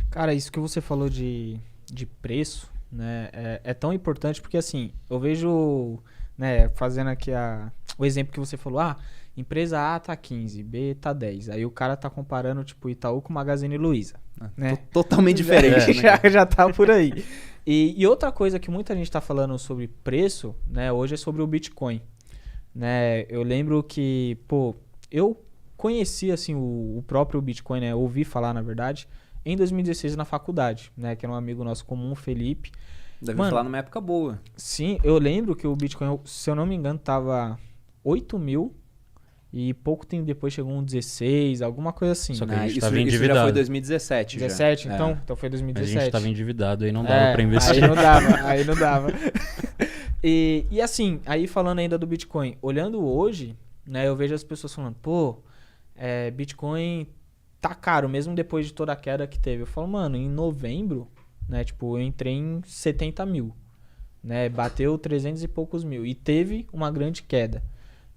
Cara, isso que você falou de preço, né, é tão importante porque, assim, eu vejo, né, fazendo aqui o exemplo que você falou, empresa A tá 15, B tá 10. Aí o cara tá comparando, tipo, Itaú com Magazine Luiza, né? Totalmente diferente, né? Já tá por aí. E outra coisa que muita gente tá falando sobre preço, né, hoje é sobre o Bitcoin, né? Eu lembro que, pô, eu conheci, assim, o próprio Bitcoin, né, ouvi falar, na verdade, em 2016 na faculdade, né? Que era um amigo nosso comum, o Felipe. Deve Mano, falar numa época boa. sim, eu lembro que o Bitcoin, se eu não me engano, tava 8 mil e pouco tempo depois chegou um 16, alguma coisa assim. Só que a gente Isso, tava isso já endividado. foi 2017 já. 17, então? É. Então foi A 2017. gente tava endividado, aí não dava pra investir. Aí não dava, aí não dava. E assim, aí falando ainda do Bitcoin, olhando hoje, né, eu vejo as pessoas falando, pô, Bitcoin tá caro, mesmo depois de toda a queda que teve. Eu falo, mano, em novembro, né, tipo, eu entrei em 70 mil, né, bateu 300 e poucos mil, e teve uma grande queda,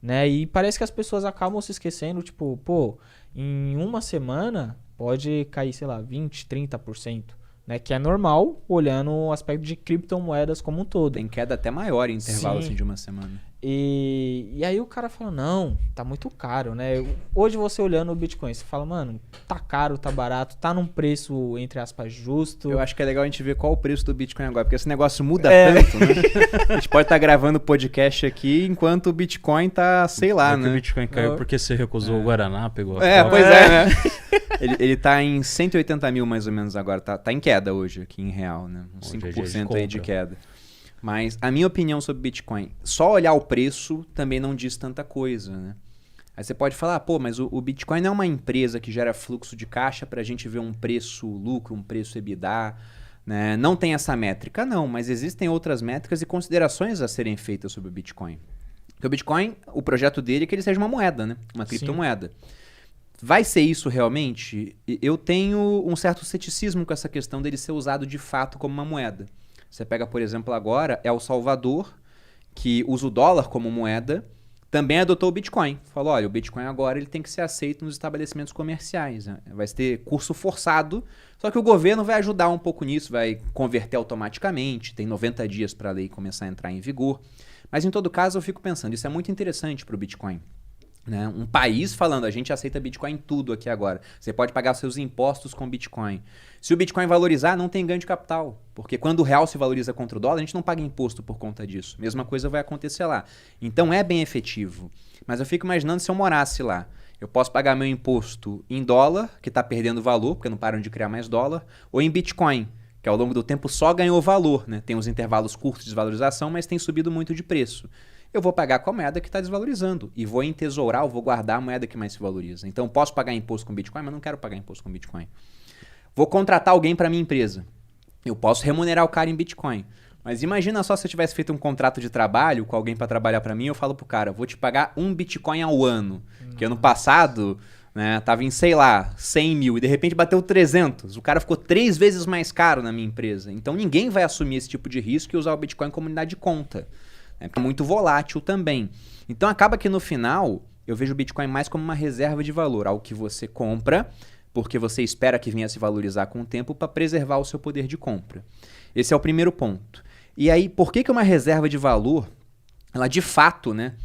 né, e parece que as pessoas acabam se esquecendo, tipo, pô, em uma semana pode cair, sei lá, 20, 30%, né, que é normal, olhando o aspecto de criptomoedas como um todo. Tem queda até maior em intervalo Sim. assim, de uma semana. E aí o cara fala, não, tá muito caro, né? Hoje você olhando o Bitcoin, você fala, mano, tá caro, tá barato, tá num preço, entre aspas, justo. Eu acho que é legal a gente ver qual o preço do Bitcoin agora, porque esse negócio muda tanto, né? A gente pode estar gravando podcast aqui enquanto o Bitcoin tá, sei lá, É que né? o Bitcoin caiu porque você recusou o Guaraná, pegou a Coca. Pois é, né? Ele tá em 180 mil mais ou menos agora, tá em queda hoje aqui em real, né? Uns Hoje é dia de 5% aí de compra. queda. Mas a minha opinião sobre Bitcoin, só olhar o preço também não diz tanta coisa, né? Aí você pode falar, pô, mas o Bitcoin não é uma empresa que gera fluxo de caixa pra gente ver um preço lucro, um preço EBITDA, né? Não tem essa métrica, não, mas existem outras métricas e considerações a serem feitas sobre o Bitcoin. Porque o Bitcoin, o projeto dele é que ele seja uma moeda, né? Uma criptomoeda. Vai ser isso realmente? Eu tenho um certo ceticismo com essa questão dele ser usado de fato como uma moeda. Você pega, por exemplo, agora, El Salvador, que usa o dólar como moeda, também adotou o Bitcoin. Falou, olha, o Bitcoin agora ele tem que ser aceito nos estabelecimentos comerciais. Né? Vai ter curso forçado, só que o governo vai ajudar um pouco nisso, vai converter automaticamente, tem 90 dias para a lei começar a entrar em vigor. Mas em todo caso eu fico pensando, isso é muito interessante para o Bitcoin. Né? Um país falando, a gente aceita Bitcoin em tudo aqui agora. Você pode pagar seus impostos com Bitcoin. Se o Bitcoin valorizar, não tem ganho de capital. Porque quando o real se valoriza contra o dólar, a gente não paga imposto por conta disso. Mesma coisa vai acontecer lá. Então é bem efetivo. Mas eu fico imaginando se eu morasse lá. Eu posso pagar meu imposto em dólar, que está perdendo valor, porque não param de criar mais dólar, ou em Bitcoin, que ao longo do tempo só ganhou valor. Né? Tem uns intervalos curtos de desvalorização, mas tem subido muito de preço. Eu vou pagar com a moeda que está desvalorizando e vou entesourar, eu vou guardar a moeda que mais se valoriza. Então, posso pagar imposto com Bitcoin, mas não quero pagar imposto com Bitcoin. Vou contratar alguém para minha empresa. Eu posso remunerar o cara em Bitcoin. Mas imagina só se eu tivesse feito um contrato de trabalho com alguém para trabalhar para mim, eu falo pro cara, vou te pagar 1 Bitcoin ao ano. Que ano passado, né, tava em, sei lá, 100 mil e de repente bateu 300. O cara ficou 3 vezes mais caro na minha empresa. Então, ninguém vai assumir esse tipo de risco e usar o Bitcoin como unidade de conta. É muito volátil também. Então acaba que no final eu vejo o Bitcoin mais como uma reserva de valor, algo que você compra porque você espera que venha a se valorizar com o tempo para preservar o seu poder de compra. Esse é o primeiro ponto. E aí, por que uma reserva de valor, ela de fato, né,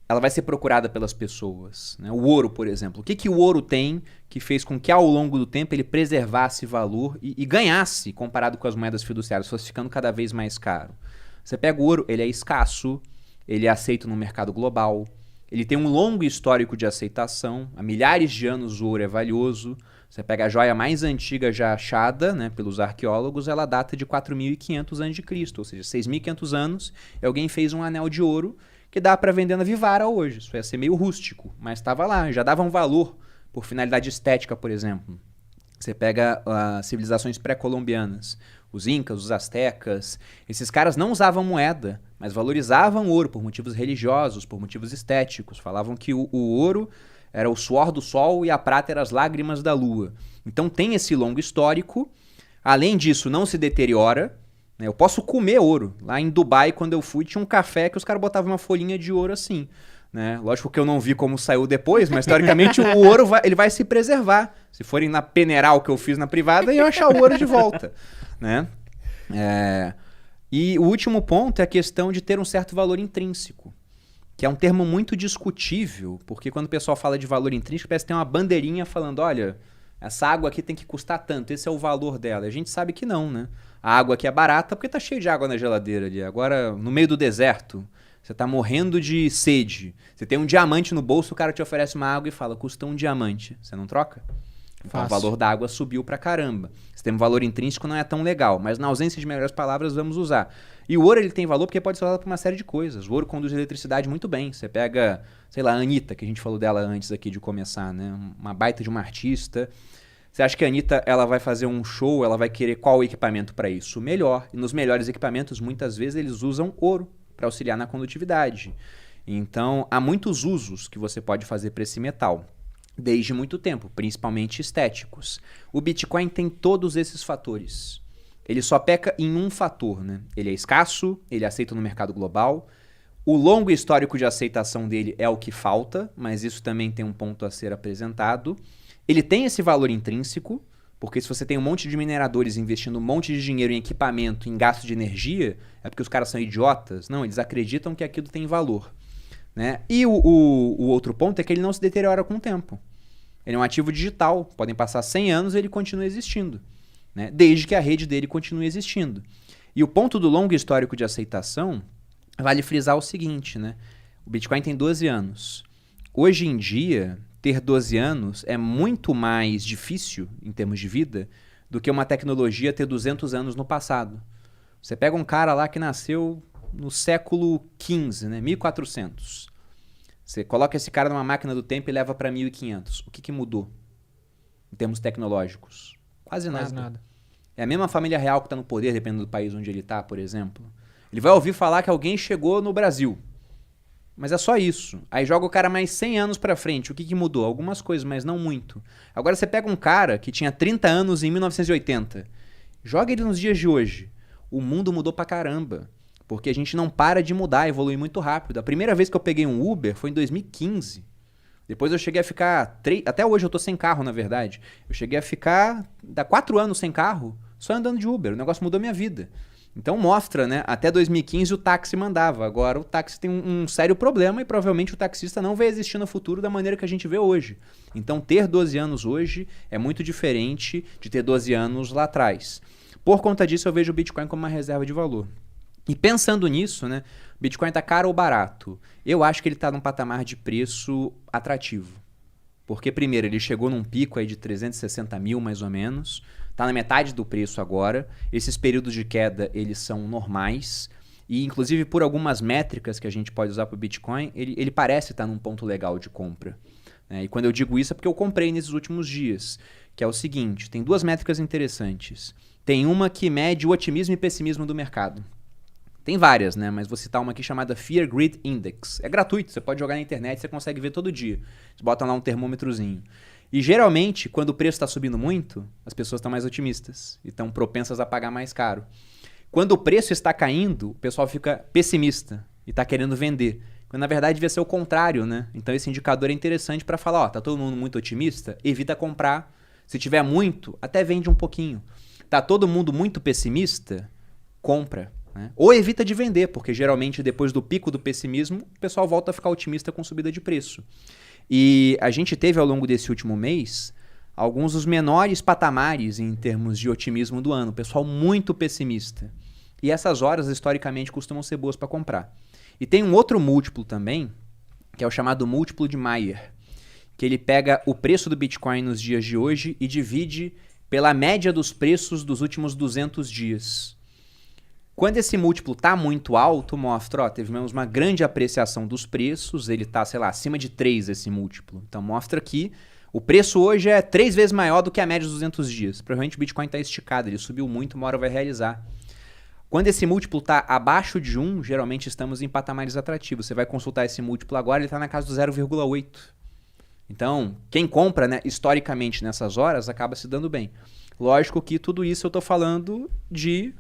ela vai ser procurada pelas pessoas? Né? O ouro, por exemplo. O que o ouro tem que fez com que ao longo do tempo ele preservasse valor e ganhasse comparado com as moedas fiduciárias, fosse ficando cada vez mais caro? Você pega o ouro, ele é escasso, ele é aceito no mercado global, ele tem um longo histórico de aceitação, há milhares de anos o ouro é valioso. Você pega a joia mais antiga já achada, né, pelos arqueólogos, ela data de 4.500 a.C., ou seja, 6.500 anos, e alguém fez um anel de ouro que dá para vender na Vivara hoje. Isso ia ser meio rústico, mas estava lá, já dava um valor por finalidade estética, por exemplo. Você pega as civilizações pré-colombianas, os incas, os astecas, esses caras não usavam moeda, mas valorizavam ouro por motivos religiosos, por motivos estéticos. Falavam que o ouro era o suor do sol e a prata eram as lágrimas da lua. Então tem esse longo histórico. Além disso, não se deteriora. Né? Eu posso comer ouro. Lá em Dubai, quando eu fui, tinha um café que os caras botavam uma folhinha de ouro assim. né? Lógico que eu não vi como saiu depois, mas teoricamente o ouro ele vai se preservar. Se forem na peneiral que eu fiz na privada, iam achar o ouro de volta, né? E o último ponto é a questão de ter um certo valor intrínseco, que é um termo muito discutível, porque quando o pessoal fala de valor intrínseco, parece que tem uma bandeirinha falando, olha, essa água aqui tem que custar tanto, esse é o valor dela. A gente sabe que não, né? A água aqui é barata porque tá cheio de água na geladeira ali. Agora, no meio do deserto, você tá morrendo de sede. Você tem um diamante no bolso, o cara te oferece uma água e fala, custa um diamante. Você não troca? Então o valor da água subiu pra caramba. Se tem um valor intrínseco, não é tão legal. Mas na ausência de melhores palavras, vamos usar. E o ouro ele tem valor porque pode ser usado para uma série de coisas. O ouro conduz eletricidade muito bem. Você pega, sei lá, a Anitta, que a gente falou dela antes aqui de começar, né? Uma baita de uma artista. Você acha que a Anitta ela vai fazer um show, ela vai querer qual equipamento para isso? O melhor. E nos melhores equipamentos, muitas vezes, eles usam ouro para auxiliar na condutividade. Então, há muitos usos que você pode fazer para esse metal, desde muito tempo, principalmente estéticos. O Bitcoin tem todos esses fatores. Ele só peca em um fator, né? Ele é escasso, ele é aceito no mercado global. O longo histórico de aceitação dele é o que falta, mas isso também tem um ponto a ser apresentado. Ele tem esse valor intrínseco, porque se você tem um monte de mineradores investindo um monte de dinheiro em equipamento, em gasto de energia, é porque os caras são idiotas? Não, eles acreditam que aquilo tem valor, né? E o outro ponto é que ele não se deteriora com o tempo. Ele é um ativo digital, podem passar 100 anos e ele continua existindo, né? Desde que a rede dele continue existindo. E o ponto do longo histórico de aceitação, vale frisar o seguinte, né? O Bitcoin tem 12 anos. Hoje em dia, ter 12 anos é muito mais difícil, em termos de vida, do que uma tecnologia ter 200 anos no passado. Você pega um cara lá que nasceu no século XV, né? 1400. Você coloca esse cara numa máquina do tempo e leva para 1500. O que mudou em termos tecnológicos? Quase nada. É a mesma família real que está no poder, dependendo do país onde ele está, por exemplo. Ele vai ouvir falar que alguém chegou no Brasil. Mas é só isso. Aí joga o cara mais 100 anos pra frente. O que mudou? Algumas coisas, mas não muito. Agora você pega um cara que tinha 30 anos em 1980. Joga ele nos dias de hoje. O mundo mudou pra caramba. Porque a gente não para de mudar, evolui muito rápido. A primeira vez que eu peguei um Uber foi em 2015. Depois eu cheguei a ficar... Até hoje eu tô sem carro, na verdade. Eu cheguei a ficar... Dá 4 anos sem carro, só andando de Uber. O negócio mudou minha vida. Então mostra, né? Até 2015 o táxi mandava. Agora o táxi tem um sério problema e provavelmente o taxista não vai existir no futuro da maneira que a gente vê hoje. Então ter 12 anos hoje é muito diferente de ter 12 anos lá atrás. Por conta disso eu vejo o Bitcoin como uma reserva de valor. E pensando nisso, né? Bitcoin tá caro ou barato? Eu acho que ele tá num patamar de preço atrativo. Porque primeiro ele chegou num pico aí de 360 mil mais ou menos. Está na metade do preço agora. Esses períodos de queda, eles são normais. E, inclusive, por algumas métricas que a gente pode usar para o Bitcoin, ele parece estar num ponto legal de compra. E quando eu digo isso é porque eu comprei nesses últimos dias. Que é o seguinte, tem duas métricas interessantes. Tem uma que mede o otimismo e pessimismo do mercado. Tem várias, né? Mas vou citar uma aqui chamada Fear Grid Index. É gratuito, você pode jogar na internet, você consegue ver todo dia. Você bota lá um termômetrozinho. E geralmente, quando o preço está subindo muito, as pessoas estão mais otimistas e estão propensas a pagar mais caro. Quando o preço está caindo, o pessoal fica pessimista e está querendo vender. Quando na verdade devia ser o contrário, né? Então esse indicador é interessante para falar, ó, tá todo mundo muito otimista, evita comprar. Se tiver muito, até vende um pouquinho. Tá todo mundo muito pessimista, compra. Né? Ou evita de vender, porque geralmente depois do pico do pessimismo, o pessoal volta a ficar otimista com subida de preço. E a gente teve ao longo desse último mês alguns dos menores patamares em termos de otimismo do ano. Pessoal muito pessimista. E essas horas, historicamente, costumam ser boas para comprar. E tem um outro múltiplo também, que é o chamado múltiplo de Mayer, que ele pega o preço do Bitcoin nos dias de hoje e divide pela média dos preços dos últimos 200 dias. Quando esse múltiplo está muito alto, mostra, ó, tivemos uma grande apreciação dos preços, ele está, sei lá, acima de 3 esse múltiplo. Então mostra que o preço hoje é 3 vezes maior do que a média dos 200 dias. Provavelmente o Bitcoin está esticado, ele subiu muito, uma hora vai realizar. Quando esse múltiplo está abaixo de 1, geralmente estamos em patamares atrativos. Você vai consultar esse múltiplo agora, ele está na casa do 0,8. Então, quem compra, né, historicamente nessas horas acaba se dando bem. Lógico que tudo isso eu estou falando de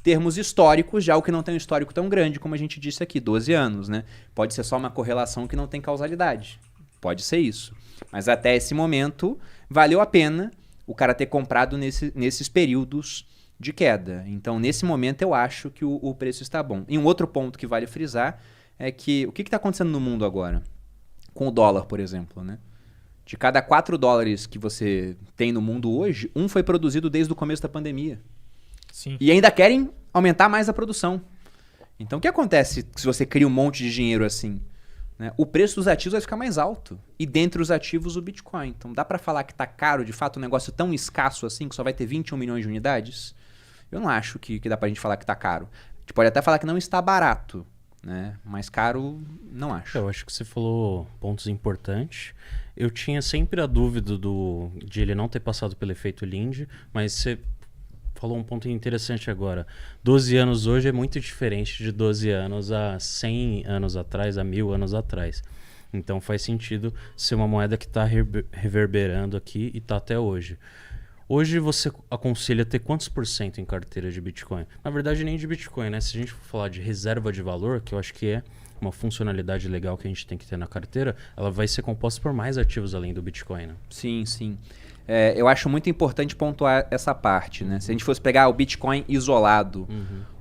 termos históricos, já o que não tem um histórico tão grande, como a gente disse aqui, 12 anos, né? Pode ser só uma correlação que não tem causalidade. Pode ser isso. Mas até esse momento, valeu a pena o cara ter comprado nesses períodos de queda. Então, nesse momento, eu acho que o preço está bom. E um outro ponto que vale frisar é que o que está acontecendo no mundo agora? Com o dólar, por exemplo, né? De cada 4 dólares que você tem no mundo hoje, um foi produzido desde o começo da pandemia. Sim. E ainda querem aumentar mais a produção. Então, o que acontece se você cria um monte de dinheiro assim? Né? O preço dos ativos vai ficar mais alto. E dentre os ativos, o Bitcoin. Então, dá para falar que está caro, de fato, um negócio tão escasso assim, que só vai ter 21 milhões de unidades? Eu não acho que dá pra gente falar que está caro. A gente pode até falar que não está barato, né? Mas caro, não acho. Eu acho que você falou pontos importantes. Eu tinha sempre a dúvida de ele não ter passado pelo efeito Linde, mas você falou um ponto interessante agora. 12 anos hoje é muito diferente de 12 anos há 100 anos atrás, há 1000 anos atrás. Então faz sentido ser uma moeda que está reverberando aqui e está até hoje. Hoje você aconselha ter quantos por cento em carteira de Bitcoin? Na verdade, nem de Bitcoin, né? Se a gente for falar de reserva de valor, que eu acho que é uma funcionalidade legal que a gente tem que ter na carteira, ela vai ser composta por mais ativos além do Bitcoin, né? Sim, sim. Eu acho muito importante pontuar essa parte, né? Se a gente fosse pegar o Bitcoin isolado,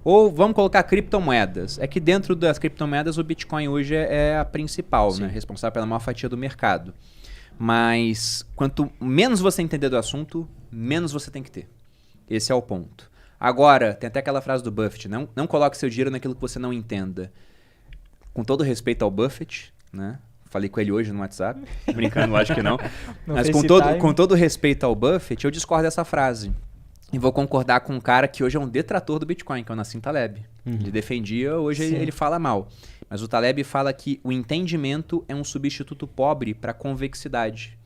ou vamos colocar criptomoedas, é que dentro das criptomoedas o Bitcoin hoje é a principal, né? Responsável pela maior fatia do mercado. Mas quanto menos você entender do assunto, menos você tem que ter. Esse é o ponto. Agora, tem até aquela frase do Buffett, não coloque seu dinheiro naquilo que você não entenda. Com todo respeito ao Buffett, né? Falei com ele hoje no WhatsApp. Brincando, acho que não. Mas com todo respeito ao Buffett, eu discordo dessa frase. E vou concordar com um cara que hoje é um detrator do Bitcoin, que é o Nassim Taleb. Ele defendia, hoje ele fala mal. Mas o Taleb fala que o entendimento é um substituto pobre para a convexidade.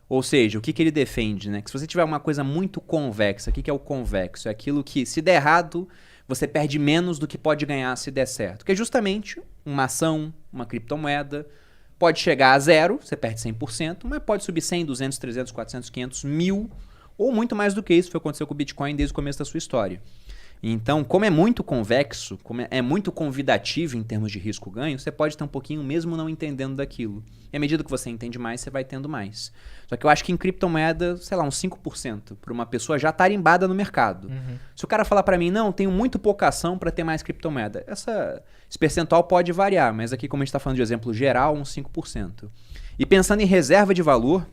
Ou seja, o que ele defende? Né? Que se você tiver uma coisa muito convexa, o que é o convexo? É aquilo que, se der errado, você perde menos do que pode ganhar se der certo. Que é justamente uma ação, uma criptomoeda. Pode chegar a zero, você perde 100%, mas pode subir 100, 200, 300, 400, 500, 1000, ou muito mais do que isso, foi o que aconteceu com o Bitcoin desde o começo da sua história. Então, como é muito convexo, como é muito convidativo em termos de risco-ganho, você pode ter um pouquinho mesmo não entendendo daquilo. E à medida que você entende mais, você vai tendo mais. Só que eu acho que em criptomoeda, sei lá, uns 5% para uma pessoa já tarimbada no mercado. Se o cara falar para mim, não, tenho muito pouca ação para ter mais criptomoeda, esse percentual pode variar, mas aqui como a gente está falando de exemplo geral, uns 5%. E pensando em reserva de valor,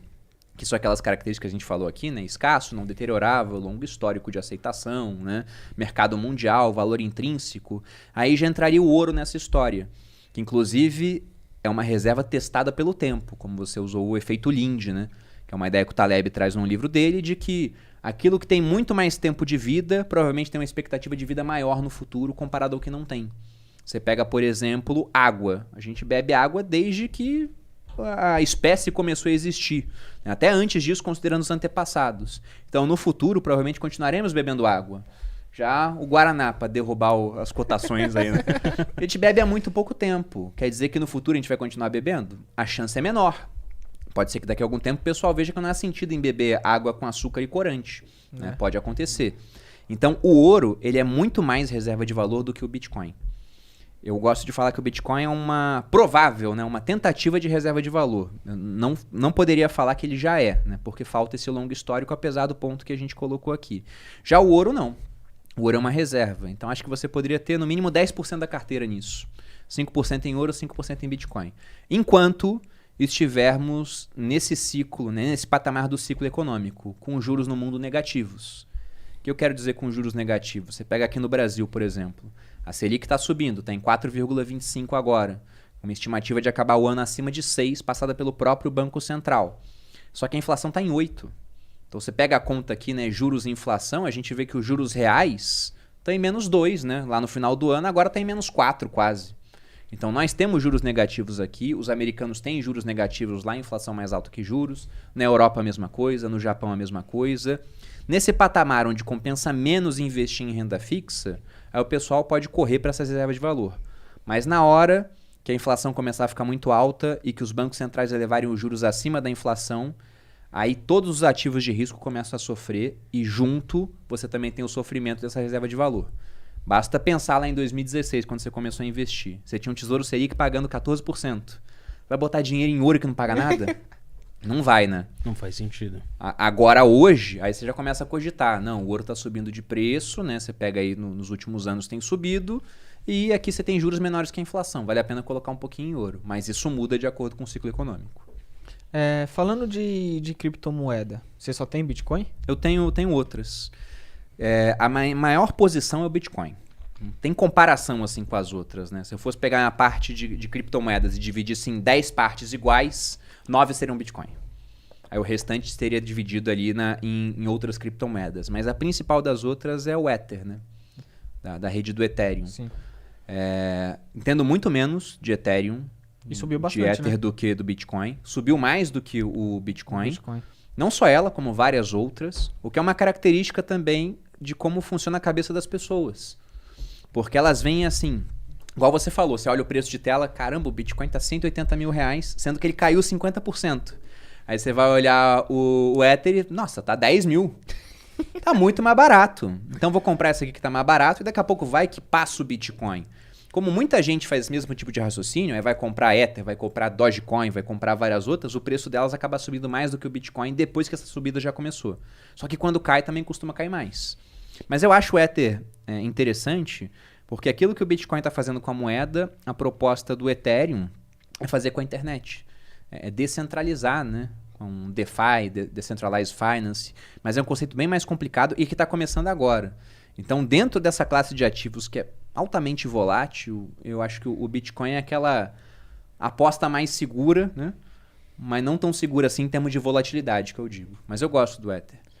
que são aquelas características que a gente falou aqui, né? Escasso, não deteriorável, longo histórico de aceitação, né? Mercado mundial, valor intrínseco. Aí já entraria o ouro nessa história, que inclusive é uma reserva testada pelo tempo, como você usou o efeito Linde, né? Que é uma ideia que o Taleb traz num livro dele, de que aquilo que tem muito mais tempo de vida, provavelmente tem uma expectativa de vida maior no futuro comparado ao que não tem. Você pega, por exemplo, água. A gente bebe água desde que a espécie começou a existir. Até antes disso, considerando os antepassados. Então, no futuro, provavelmente continuaremos bebendo água. Já o Guaraná, para derrubar as cotações aí, né? A gente bebe há muito pouco tempo. Quer dizer que no futuro a gente vai continuar bebendo? A chance é menor. Pode ser que daqui a algum tempo o pessoal veja que não há sentido em beber água com açúcar e corante. Né? Pode acontecer. Então, o ouro, ele é muito mais reserva de valor do que o Bitcoin. Eu gosto de falar que o Bitcoin é uma provável, né, uma tentativa de reserva de valor. Eu não poderia falar que ele já é, né, porque falta esse longo histórico, apesar do ponto que a gente colocou aqui. Já o ouro, não. O ouro é uma reserva. Então, acho que você poderia ter no mínimo 10% da carteira nisso. 5% em ouro, 5% em Bitcoin. Enquanto estivermos nesse ciclo, né, nesse patamar do ciclo econômico, com juros no mundo negativos. O que eu quero dizer com juros negativos? Você pega aqui no Brasil, por exemplo. A Selic está subindo, está em 4,25 agora. Uma estimativa de acabar o ano acima de 6, passada pelo próprio Banco Central. Só que a inflação está em 8. Então você pega a conta aqui, né, juros e inflação, a gente vê que os juros reais estão em menos 2, né? Lá no final do ano, agora está em menos 4 quase. Então nós temos juros negativos aqui, os americanos têm juros negativos lá, inflação mais alta que juros. Na Europa a mesma coisa, no Japão a mesma coisa. Nesse patamar onde compensa menos investir em renda fixa, aí o pessoal pode correr para essas reservas de valor. Mas na hora que a inflação começar a ficar muito alta e que os bancos centrais elevarem os juros acima da inflação, aí todos os ativos de risco começam a sofrer e junto você também tem o sofrimento dessa reserva de valor. Basta pensar lá em 2016, quando você começou a investir. Você tinha um Tesouro Selic pagando 14%. Vai botar dinheiro em ouro que não paga nada? Não vai, né? Não faz sentido. Agora, hoje, aí você já começa a cogitar. Não, o ouro está subindo de preço, né? Você pega aí nos últimos anos tem subido. E aqui você tem juros menores que a inflação. Vale a pena colocar um pouquinho em ouro. Mas isso muda de acordo com o ciclo econômico. Falando de criptomoeda, você só tem Bitcoin? Eu tenho outras. A maior posição é o Bitcoin. Não tem comparação assim com as outras, né? Se eu fosse pegar a parte de criptomoedas e dividisse em 10 partes iguais, 9 seriam Bitcoin. Aí o restante seria dividido ali em outras criptomoedas. Mas a principal das outras é o Ether, né? Da rede do Ethereum. Sim. Entendo muito menos de Ethereum, E subiu bastante, de Ether né? do que do Bitcoin. Subiu mais do que o Bitcoin. Bitcoin. Não só ela, como várias outras. O que é uma característica também de como funciona a cabeça das pessoas. Porque elas vêm assim, igual você falou, você olha o preço de tela, caramba, o Bitcoin tá 180 mil reais, sendo que ele caiu 50%. Aí você vai olhar o Ether e, nossa, tá 10 mil. Tá muito mais barato. Então vou comprar essa aqui que tá mais barato e daqui a pouco vai que passa o Bitcoin. Como muita gente faz esse mesmo tipo de raciocínio, vai comprar Ether, vai comprar Dogecoin, vai comprar várias outras, o preço delas acaba subindo mais do que o Bitcoin depois que essa subida já começou. Só que quando cai também costuma cair mais. Mas eu acho o Ether interessante porque aquilo que o Bitcoin está fazendo com a moeda, a proposta do Ethereum é fazer com a internet. É descentralizar, né? Com DeFi, Decentralized Finance. Mas é um conceito bem mais complicado e que está começando agora. Então, dentro dessa classe de ativos que é altamente volátil, eu acho que o Bitcoin é aquela aposta mais segura, né? Mas não tão segura assim em termos de volatilidade, que eu digo. Mas eu gosto do Ether.